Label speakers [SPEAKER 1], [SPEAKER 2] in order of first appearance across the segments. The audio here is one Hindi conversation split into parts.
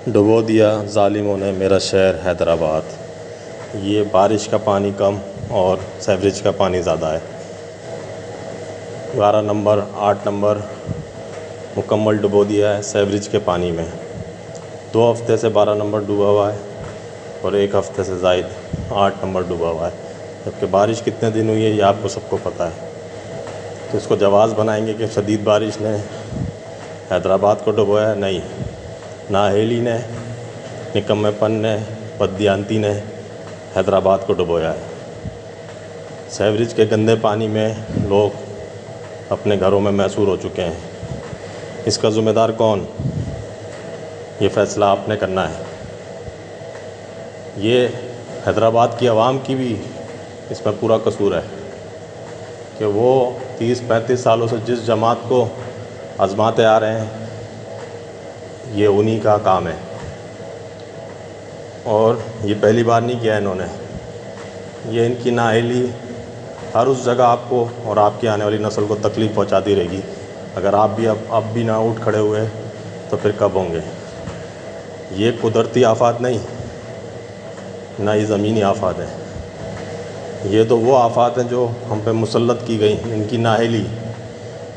[SPEAKER 1] डुबो दिया ज़ालिमों ने मेरा शहर हैदराबाद। ये बारिश का पानी कम और सीवरेज का पानी ज़्यादा है। 12 नंबर 8 नंबर मुकम्मल डुबो दिया है सीवरेज के पानी में। 2 हफ़्ते से 12 नंबर डूबा हुआ है और 1 हफ़्ते से ज़ायद 8 नंबर डूबा हुआ है। जबकि बारिश कितने दिन हुई है ये आपको सबको पता है। तो इसको जवाज़ बनाएंगे कि शदीद बारिश ने हैदराबाद को डुबोया? नहीं, नाअहली ने, निकम्मेपन ने, बददियानती ने हैदराबाद को डुबोया है। सीवरेज के गंदे पानी में लोग अपने घरों में मैसूर हो चुके हैं। इसका ज़िम्मेदार कौन? ये फ़ैसला आपने करना है। ये हैदराबाद की आवाम की भी इसमें पूरा कसूर है कि वो 30-35 सालों से जिस जमात को आज़माते आ रहे हैं ये उन्हीं का काम है और ये पहली बार नहीं किया इन्होंने। ये इनकी नाअहली हर उस जगह आपको और आपकी आने वाली नस्ल को तकलीफ़ पहुंचाती रहेगी। अगर आप भी अब भी ना उठ खड़े हुए तो फिर कब होंगे? ये कुदरती आफ़ात नहीं, ना ये ज़मीनी आफ़ात है। ये तो वो आफ़ात हैं जो हम पे मुसल्लत की गई, इनकी नाअहली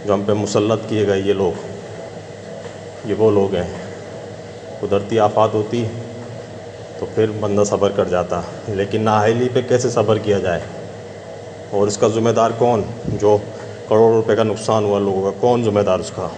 [SPEAKER 1] जो हम पे मुसल्लत किए गए ये वो लोग हैं। कुदरती आफ़ात होती तो फिर बंदा सब्र कर जाता, लेकिन नाअहली पे कैसे सब्र किया जाए? और इसका ज़िम्मेदार कौन? जो करोड़ों रुपए का नुकसान हुआ लोगों का, कौन ज़िम्मेदार उसका?